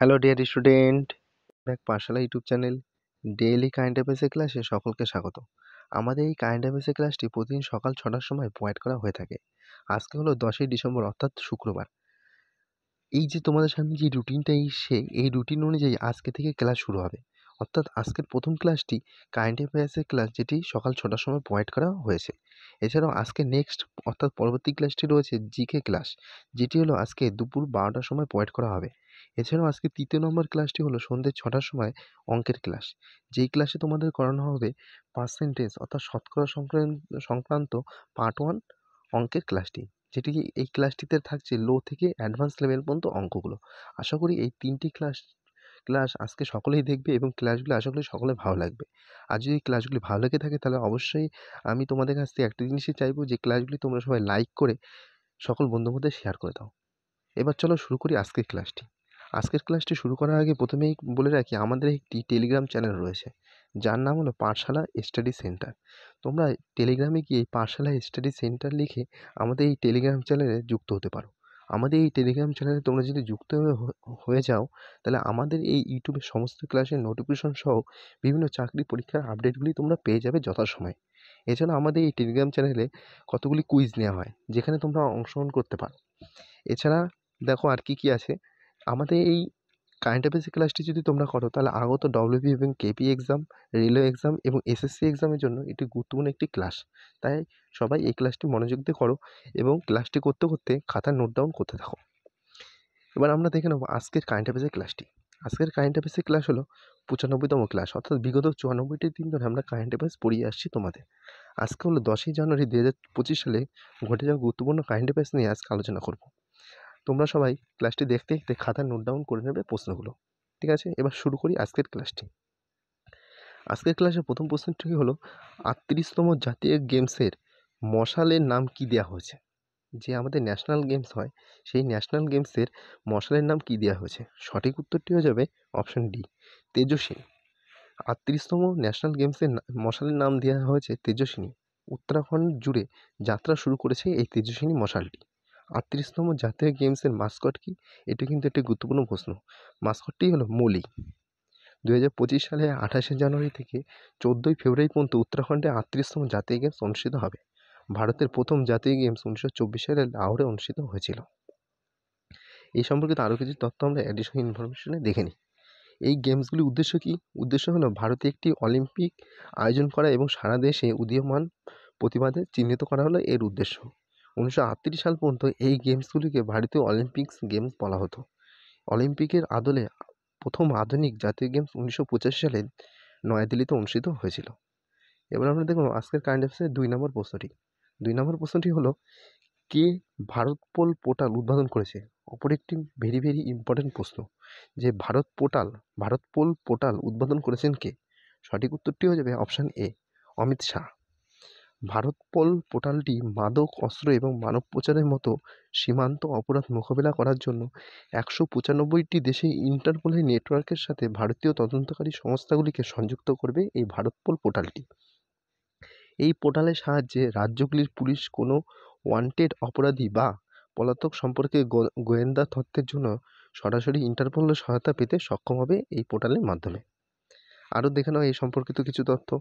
Hello dear student, back পাঠশালা YouTube channel daily current অ্যাফেয়ার্সের ক্লাসে সকলকে স্বাগত। আমাদের এই কারেন্ট অ্যাফেয়ার্সের ক্লাসটি প্রতিদিন সকাল 6টার সময় প্রোভাইড করা হয়ে থাকে। আজকে হলো 10ই ডিসেম্বর অর্থাৎ শুক্রবার। এই যে তোমাদের সামনে যে রুটিনটা এসছে, এই রুটিন অনুযায়ী আজকে থেকে ক্লাস শুরু হবে। অর্থাৎ আজকের প্রথম ক্লাসটি কারেন্ট অ্যাফেয়ার্সের ক্লাস, যেটি সকাল 6টার সময় প্রোভাইড করা হয়েছে। এছাড়াও আজকে নেক্সট অর্থাৎ পরবর্তী ক্লাসটি রয়েছে জিকে ক্লাস, যেটি হলো আজকে দুপুর 12টার সময় প্রোভাইড করা হবে। এছাড়াও আজকে তৃতীয় নম্বর ক্লাসটি হলো সন্ধ্যে 6টার সময় অঙ্কের ক্লাস, যেই ক্লাসে তোমাদের করানো হবে পার্সেন্টেজ অর্থাৎ শতকরা সংক্রান্ত পার্ট 1 অঙ্কের ক্লাসটি, যেটি এই ক্লাসটিতে থাকছে লো থেকে অ্যাডভান্স লেভেল পর্যন্ত অঙ্কগুলো। আশা করি এই তিনটি ক্লাস ক্লাস আজকে সকলেই দেখবে এবং ক্লাসগুলো আশা করি সকলের ভালো লাগবে। আর যদি ক্লাসগুলি ভালো লেগে থাকে তাহলে অবশ্যই আমি তোমাদের কাছ থেকে একটা জিনিসই চাইবো, যে ক্লাসগুলি তোমরা সবাই লাইক করে সকল বন্ধুর মধ্যে শেয়ার করে দাও। এবার চলো শুরু করি আজকের ক্লাসটি। আজকের ক্লাসটি শুরু করার আগে প্রথমেই বলে রাখি, আমাদের একটি টেলিগ্রাম চ্যানেল রয়েছে, যার নাম হলো পাঠশালা স্টাডি সেন্টার। তোমরা টেলিগ্রামে গিয়ে পাঠশালা স্টাডি সেন্টার লিখে আমাদের এই টেলিগ্রাম চ্যানেলে যুক্ত হতে পারো। আমাদের এই টেলিগ্রাম চ্যানেলে তোমরা যদি যুক্ত হয়ে যাও, তাহলে আমাদের এই ইউটিউবের সমস্ত ক্লাসের নোটিফিকেশন সহ বিভিন্ন চাকরি পরীক্ষার আপডেটগুলি তোমরা পেয়ে যাবে যথাসময়ে। এছাড়া আমাদের এই টেলিগ্রাম চ্যানেলে কতগুলি কুইজ নেওয়া হয়, যেখানে তোমরা অংশগ্রহণ করতে পারো। এছাড়া দেখো আর কি আছে। আমাদের এই কারেন্ট অ্যাফেয়ার্সের ক্লাসটি যদি তোমরা করো, তাহলে আগত ডব্লিউবি এবং কেপি এক্সাম, রেলওয়ে এক্সাম এবং এসএসসি এক্সামের জন্য এটি গুরুত্বপূর্ণ একটি ক্লাস। তাই সবাই এই ক্লাসটি মনোযোগ দিয়ে করো এবং ক্লাসটি করতে করতে খাতায় নোট ডাউন করতে থাকো। এবার আমরা দেখে নেবো আজকের কারেন্ট অ্যাফেয়ার্সের ক্লাসটি। আজকের কারেন্ট অ্যাফেয়ার্সের ক্লাস হলো 95তম ক্লাস, অর্থাৎ বিগত 94টি দিন ধরে আমরা কারেন্ট অ্যাফেয়ার্স পড়িয়ে আসছি তোমাদের। আজকে হলো 10ই জানুয়ারি 2025 সালে ঘটে যাওয়া গুরুত্বপূর্ণ কারেন্ট অ্যাফেয়ার্স নিয়ে আজকে আলোচনা করব। তোমরা সবাই ক্লাসটি দেখতে দেখতে খাতায় নোট ডাউন করে নেবে প্রশ্নগুলো। ঠিক আছে, এবার শুরু করি আজকের ক্লাসটি। আজকের ক্লাসের প্রথম প্রশ্নটি হলো 38তম জাতীয় গেমসের মশালের নাম কি দেওয়া হয়েছে? যে আমাদের ন্যাশনাল গেমস হয়, সেই ন্যাশনাল গেমসের মশালের নাম কি দেওয়া হয়েছে? সঠিক উত্তরটি হয়ে যাবে অপশন ডি, তেজস্বিনী। 38তম ন্যাশনাল গেমসের মশালের নাম দেওয়া হয়েছে তেজস্বিনী। উত্তরাখণ্ড জুড়ে যাত্রা শুরু করেছে এই তেজস্বিনী মশালটি। 38তম জাতীয় গেমসের মাস্কট কি? এটি কিন্তু একটি গুরুত্বপূর্ণ প্রশ্ন। মাস্কটটি হলো মৌলি। 2025 সালে 28শে জানুয়ারি থেকে 14ই ফেব্রুয়ারি পর্যন্ত উত্তরাখণ্ডে 38তম জাতীয় গেমস অনুষ্ঠিত হবে। ভারতের প্রথম জাতীয় গেমস 1924 সালে লাহোরে অনুষ্ঠিত হয়েছিল। এই সম্পর্কিত আরও কিছু তথ্য আমরা অ্যাডিশনাল ইনফরমেশনে দেখে নিই। এই গেমসগুলির উদ্দেশ্য কী? উদ্দেশ্য হলো ভারতে একটি অলিম্পিক আয়োজন করা এবং সারা দেশে উদীয়মান প্রতিবাদে চিহ্নিত করা হলো এর উদ্দেশ্য। 1938 সাল পর্যন্ত এই গেমসগুলিকে ভারতীয় অলিম্পিক্স গেমস বলা হতো। অলিম্পিকের আদলে প্রথম আধুনিক জাতীয় গেমস 1985 সালে নয়াদিল্লিতে অনুষ্ঠিত হয়েছিল। এবার আমরা দেখব আজকের কারেন্ট অ্যাফেয়ার্সের 2 নম্বর প্রশ্নটি। 2 নম্বর প্রশ্নটি হলো, কে ভারতপোল পোর্টাল উদ্বোধন করেছে? অপর একটি ভেরি ইম্পর্টেন্ট প্রশ্ন, যে ভারতপোল পোর্টাল উদ্বোধন করেছেন কে? সঠিক উত্তরটি হয়ে যাবে অপশান এ, অমিত শাহ। ভারতপোল পোর্টালটি মাদক, অস্ত্র এবং মানব পাচারের মতো সীমান্ত অপরাধ মোকাবিলা করার জন্য 195টি দেশে ইন্টারপোলের নেটওয়ার্কের সাথে ভারতীয় তদন্তকারী সংস্থাগুলিকে সংযুক্ত করবে এই ভারতপোল পোর্টালটি। এই পোর্টালের সাহায্যে রাজ্যগুলির পুলিশ কোনো ওয়ান্টেড অপরাধী বা পলাতক সম্পর্কে গোয়েন্দা তথ্যের জন্য সরাসরি ইন্টারপোলের সহায়তা পেতে সক্ষম হবে এই পোর্টালের মাধ্যমে। আরও দেখে নাও এই সম্পর্কিত কিছু তথ্য।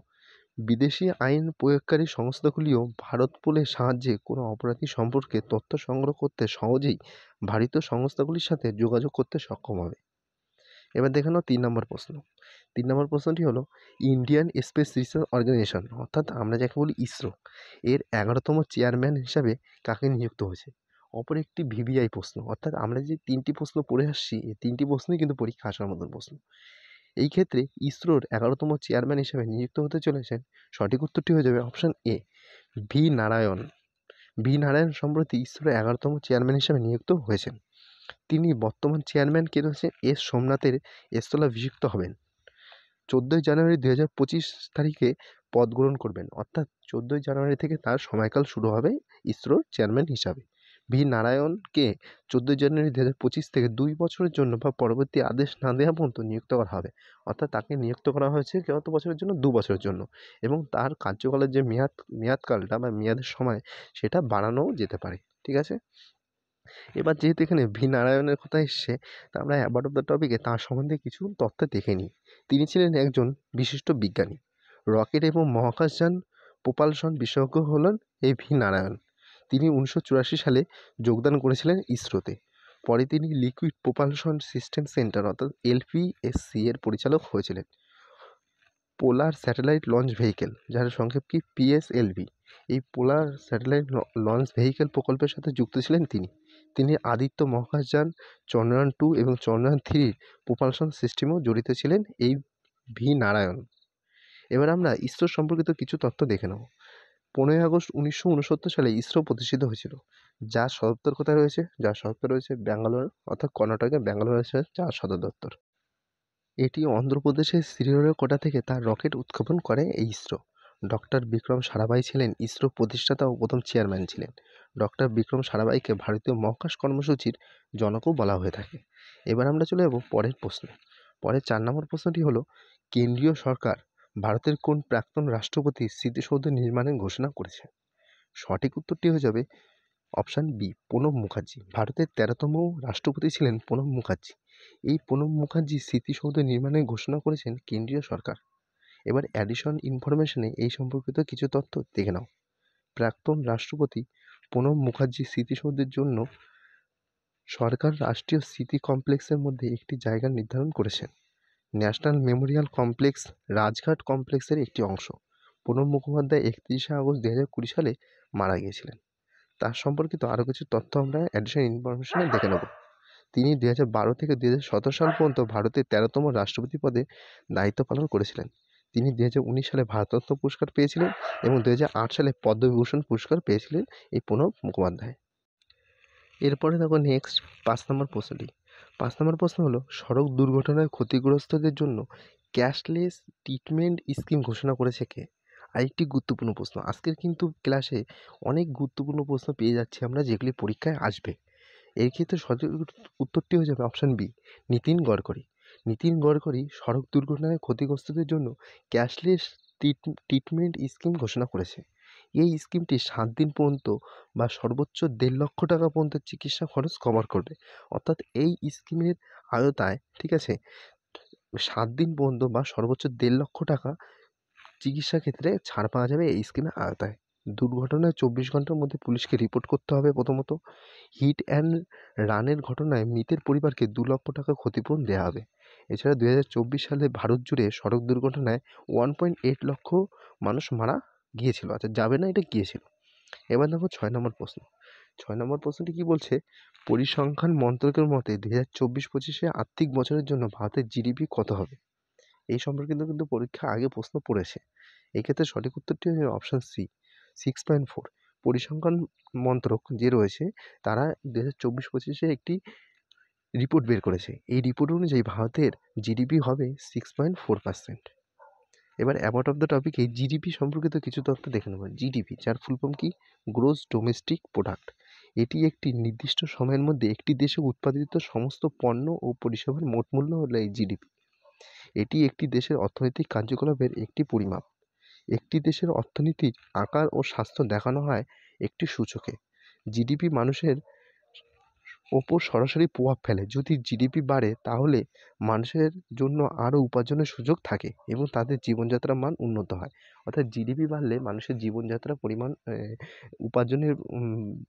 বিদেশি আইন প্রয়োগকারী সংস্থাগুলিও ভারতপোলের সাহায্যে কোনো অপরাধী সম্পর্কে তথ্য সংগ্রহ করতে সহজেই ভারতীয় সংস্থাগুলির সাথে যোগাযোগ করতে সক্ষম হবে। এবার দেখে নাও 3 নম্বর প্রশ্ন। 3 নম্বর প্রশ্নটি হলো, ইন্ডিয়ান স্পেস রিসার্চ অর্গানাইজেশন অর্থাৎ আমরা যাকে বলি ইসরো, এর 11তম চেয়ারম্যান হিসাবে কাকে নিযুক্ত হয়েছে? অপর একটি ভিভিআই প্রশ্ন, অর্থাৎ আমরা যে 3টি প্রশ্ন পড়ে আসছি, এই 3টি প্রশ্নই কিন্তু পরীক্ষা আসার মতন প্রশ্ন। এই ক্ষেত্রে ইসরোর 11তম চেয়ারম্যান হিসেবে নিযুক্ত হতে চলেছেন, সঠিক উত্তরটি হয়ে যাবে option A, V Narayan. V Narayan সম্প্রতি ইসরোর 11তম চেয়ারম্যান হিসেবে নিযুক্ত হয়েছেন। তিনি বর্তমান চেয়ারম্যান কে রয়েছেন এস সোমনাথের স্থলাভিষিক্ত হবেন। 14ই জানুয়ারি 2025 তারিখে পদ গ্রহণ করবেন, অর্থাৎ 14ই জানুয়ারি থেকে তার সময়কাল শুরু হবে ইসরোর চেয়ারম্যান হিসাবে। ভি নারায়ণকে 14ই জানুয়ারি 2025 থেকে 2 বছরের জন্য বা পরবর্তী আদেশ না দেওয়া পর্যন্ত নিযুক্ত করা হবে। অর্থাৎ তাকে নিযুক্ত করা হয়েছে কত বছরের জন্য? 2 বছরের জন্য, এবং তার কার্যকালের যে মেয়াদকালটা বা মেয়াদের সময়, সেটা বাড়ানোও যেতে পারে। ঠিক আছে, এবার যেহেতু এখানে ভি নারায়ণের কথা এসছে, তা আমরা অ্যাবাউট অফ দ্য টপিকে তাঁর সম্বন্ধে কিছু তথ্য দেখে নিই। তিনি ছিলেন একজন বিশিষ্ট বিজ্ঞানী। রকেট এবং মহাকাশযান প্রোপালশন বিশেষজ্ঞ হলেন এই ভি নারায়ণ। তিনি 1984 সালে যোগদান করেছিলেন ইসরোতে। পরে তিনি লিকুইড প্রোপালশন সিস্টেম সেন্টার অর্থাৎ এলপিএসসি এর পরিচালক হয়েছিলেন। পোলার স্যাটেলাইট লঞ্চ ভেহিকেল, যার সংক্ষেপ কি পিএসএলভি, এই পোলার স্যাটেলাইট লঞ্চ ভেহিকেল প্রকল্পের সাথে যুক্ত ছিলেন তিনি। তিনি আদিত্য মহাকাশযান, চন্দ্রয়ান-2 এবং চন্দ্রয়ান-3 প্রোপালশন সিস্টেমেও জড়িত ছিলেন এই ভি নারায়ণ। এবার আমরা ইসরো সম্পর্কিত কিছু তথ্য দেখে নেব। 15ই আগস্ট 1969 সালে ইসরো প্রতিষ্ঠিত হয়েছিল। যার সদর দপ্তর কোথায় রয়েছে? যার সদর দপ্তর রয়েছে ব্যাঙ্গালোর, অর্থাৎ কর্ণাটকের ব্যাঙ্গালোর রয়েছে যার সদর দপ্তর। এটি অন্ধ্রপ্রদেশের শ্রীহরিকোটা থেকে তার রকেট উৎক্ষেপণ করে এই ইসরো। ডক্টর বিক্রম সারাভাই ছিলেন ইসরো প্রতিষ্ঠাতা ও প্রথম চেয়ারম্যান ছিলেন। ডক্টর বিক্রম সারাভাইকে ভারতীয় মহাকাশ কর্মসূচির জনকও বলা হয়ে থাকে। এবার আমরা চলে যাব পরের প্রশ্নে। পরের 4 নম্বর প্রশ্নটি হলো, কেন্দ্রীয় সরকার ভারতের কোন প্রাক্তন রাষ্ট্রপতি স্মৃতিসৌধ নির্মাণের ঘোষণা করেছে? সঠিক উত্তরটি হয়ে যাবে অপশান বি, প্রণব মুখার্জি। ভারতের 13তম রাষ্ট্রপতি ছিলেন প্রণব মুখার্জি। এই প্রণব মুখার্জি স্মৃতিসৌধ নির্মাণের ঘোষণা করেছেন কেন্দ্রীয় সরকার। এবার অ্যাডিশন ইনফরমেশনে এই সম্পর্কিত কিছু তথ্য দেখে নাও। প্রাক্তন রাষ্ট্রপতি প্রণব মুখার্জি স্মৃতিসৌধের জন্য সরকার রাষ্ট্রীয় স্মৃতি কমপ্লেক্সের মধ্যে একটি জায়গা নির্ধারণ করেছেন। ন্যাশনাল মেমোরিয়াল কমপ্লেক্স রাজঘাট কমপ্লেক্সের একটি অংশ। প্রণব মুখোপাধ্যায় 31শে আগস্ট 2020 সালে মারা গিয়েছিলেন। তার সম্পর্কিত আরও কিছু তথ্য আমরা অ্যাডিশনাল ইনফরমেশনে দেখে নেব। তিনি 2012 থেকে 2017 সাল পর্যন্ত ভারতের 13তম রাষ্ট্রপতি পদে দায়িত্ব পালন করেছিলেন। তিনি 2019 সালে ভারতরত্ন পুরস্কার পেয়েছিলেন এবং 2008 সালে পদ্মবিভূষণ পুরস্কার পেয়েছিলেন এই প্রণব মুখোপাধ্যায়। এরপরে দেখো নেক্সট 5 নম্বর প্রশ্নটি। 5 নম্বর প্রশ্ন হলো, সড়ক দুর্ঘটনায় ক্ষতিগ্রস্তদের জন্য ক্যাশলেস ট্রিটমেন্ট স্কিম ঘোষণা করেছে কে? আরেকটি গুরুত্বপূর্ণ প্রশ্ন। আজকের কিন্তু ক্লাসে অনেক গুরুত্বপূর্ণ প্রশ্ন পেয়ে যাচ্ছি আমরা, যেগুলি পরীক্ষায় আসবে। এই ক্ষেত্রে সঠিক উত্তরটি হয়ে যাবে অপশান বি, নীতিন গডকরি। নীতিন গডকরি সড়ক দুর্ঘটনায় ক্ষতিগ্রস্তদের জন্য ক্যাশলেস ট্রিটমেন্ট স্কিম ঘোষণা করেছে। এই স্কিমটি 7 দিন পর্যন্ত বা সর্বোচ্চ 1.5 লক্ষ টাকা পর্যন্ত চিকিৎসা খরচ কভার করবে। অর্থাৎ এই স্কিমের আওতায়, ঠিক আছে, 7 দিন পর্যন্ত বা সর্বোচ্চ 1.5 লক্ষ টাকা চিকিৎসা ক্ষেত্রে ছাড় পাওয়া যাবে এই স্কিমের আওতায়। দুর্ঘটনায় 24 ঘন্টার মধ্যে পুলিশকে রিপোর্ট করতে হবে প্রথমত। হিট অ্যান্ড রানের ঘটনায় মৃতের পরিবারকে 2 লক্ষ টাকা ক্ষতিপূরণ দেওয়া হবে। এছাড়া 2024 সালে ভারত জুড়ে সড়ক দুর্ঘটনায় 1.8 লক্ষ মানুষ মারা গিয়েছিল, আচ্ছা যাবে না, এটা গিয়েছিল। এবার দেখো 6 নম্বর প্রশ্ন। 6 নম্বর প্রশ্নটি কি বলছে? পরিসংখ্যান মন্ত্রকের মতে 2024-25 আর্থিক বছরের জন্য ভারতের জিডিপি কত হবে? এই সম্পর্কিত কিন্তু পরীক্ষা আগে প্রশ্ন পড়েছে। এক্ষেত্রে সঠিক উত্তরটি হচ্ছে অপশান সি, 6.4। পরিসংখ্যান মন্ত্রক যে রয়েছে তারা 2024-25 একটি রিপোর্ট বের করেছে। এই রিপোর্ট অনুযায়ী ভারতের জিডিপি হবে 6.4%। এবার অ্যাবাউট অফ দ্য টপিকে জিডিপি সম্পর্কিত কিছু তথ্য দেখে নেব। জিডিপি, যার ফুল ফর্ম কি? Gross domestic product. এটি একটি নির্দিষ্ট সময়ের মধ্যে একটি দেশে উৎপাদিত সমস্ত পণ্য ও পরিষেবার মোট মূল্য হলো এই জিডিপি। এটি একটি দেশের অর্থনৈতিক কার্যকলাপের একটি পরিমাপ। একটি দেশের অর্থনীতির আকার ও স্বাস্থ্য দেখানো হয় একটি সূচকে। জিডিপি মানুষের ওপর সরাসরি প্রভাব ফেলে। যদি জিডিপি বাড়ে তাহলে মানুষের জন্য আরও উপার্জনের সুযোগ থাকে এবং তাদের জীবনযাত্রার মান উন্নত হয়। অর্থাৎ জিডিপি বাড়লে মানুষের জীবনযাত্রার পরিমাণ, উপার্জনের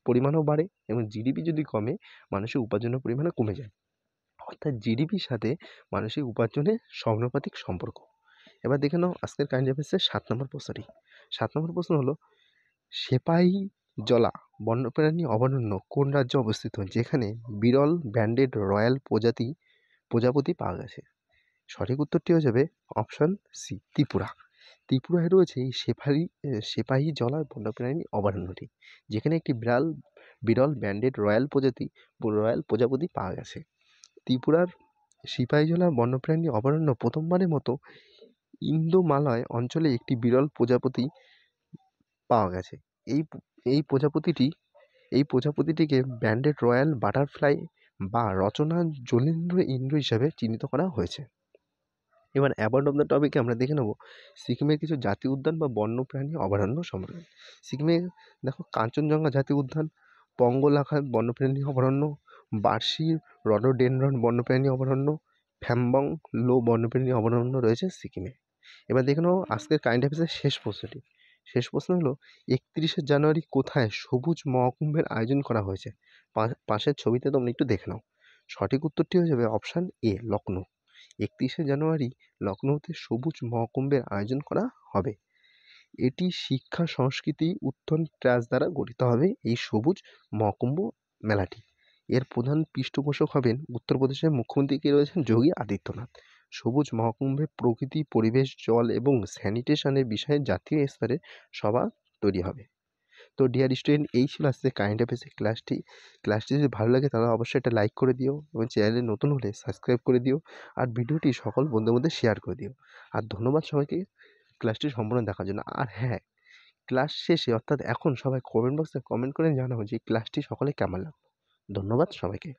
পরিমাণও বাড়ে, এবং জিডিপি যদি কমে মানুষের উপার্জনের পরিমাণও কমে যায়। অর্থাৎ জিডিপির সাথে মানুষের উপার্জনের সমানুপাতিক সম্পর্ক। এবার দেখে নাও আজকের কারেন্ট অ্যাফেয়ার্সের 7 নম্বর প্রশ্নটি। 7 নম্বর প্রশ্ন হলো, সেপাইজলা বন্যপ্রাণী অভয়ারণ্য কোন রাজ্যে অবস্থিত যেখানে বিরল ব্যান্ডেড রয়্যাল প্রজাপতি পাওয়া গেছে? সঠিক উত্তরটি হয়ে যাবে অপশান সি, ত্রিপুরা। ত্রিপুরায় রয়েছে এই সেপাইজলা বন্যপ্রাণী অভয়ারণ্যটি, যেখানে একটি বিরল ব্যান্ডেড রয়্যাল প্রজাপতি পাওয়া গেছে। ত্রিপুরার সিপাহীজলা বন্যপ্রাণী অভয়ারণ্য প্রথমবারের মতো ইন্দোমালয় অঞ্চলে একটি বিরল প্রজাপতি পাওয়া গেছে। এই প্রজাপতিটিকে ব্যান্ডেড রয়্যাল বাটারফ্লাই বা রচনা জলেন্দ্র ইন্দ্র হিসাবে চিহ্নিত করা হয়েছে। এবার অ্যাবাউট অফ দ্য টপিকে আমরা দেখে নেব সিকিমের কিছু জাতীয় উদ্যান বা বন্যপ্রাণী অভয়ারণ্য সম্পর্কে। সিকিমে দেখো কাঞ্চনজঙ্ঘা জাতীয় উদ্যান, পঙ্গলাখা বন্যপ্রাণী অভয়ারণ্য, বার্ষির রডোডেনড্রন বন্যপ্রাণী অভয়ারণ্য, ফ্যামবং লো বন্যপ্রাণী অভয়ারণ্য রয়েছে সিকিমে। এবার দেখে নাও আজকের কারেন্ট অ্যাফেয়ার্সের শেষ প্রশ্নটি। শেষ প্রশ্ন হলো, 31শে জানুয়ারি কোথায় সবুজ মহাকুম্ভের আয়োজন করা হয়েছে? পাশের ছবিতে তোমরা একটু দেখে নাও। সঠিক উত্তরটি হয়ে যাবে অপশান এ, লখনৌ। 31শে জানুয়ারি লখনৌতে সবুজ মহাকুম্ভের আয়োজন করা হবে। এটি শিক্ষা, সংস্কৃতি, উত্থান ট্রাস্ট দ্বারা গঠিত হবে এই সবুজ মহাকুম্ভ মেলাটি। এর প্রধান পৃষ্ঠপোষক হবেন উত্তরপ্রদেশের মুখ্যমন্ত্রী কে রয়েছেন, যোগী আদিত্যনাথ। সবুজ মহাকুম্ভে প্রকৃতি, পরিবেশ, জল এবং স্যানিটেশনের বিষয়ে জাতীয় স্তরে সভা তৈরি হবে। তো ডিয়ার স্টুডেন্ট, এই ছিল আজকে কারেন্ট অ্যাফেয়ার্সের ক্লাসটি। ক্লাসটি যদি ভালো লাগে তাহলে অবশ্যই একটা লাইক করে দিও এবং চ্যানেলে নতুন হলে সাবস্ক্রাইব করে দিও আর ভিডিওটি সকল বন্ধুদের মধ্যে শেয়ার করে দিও। আর ধন্যবাদ সবাইকে ক্লাসটি সম্পূর্ণ দেখার জন্য। আর হ্যাঁ, ক্লাস শেষে অর্থাৎ এখন সবাই কমেন্ট বক্সে কমেন্ট করে জানাও যে ক্লাসটি সকলে কেমন লাগলো। ধন্যবাদ সবাইকে।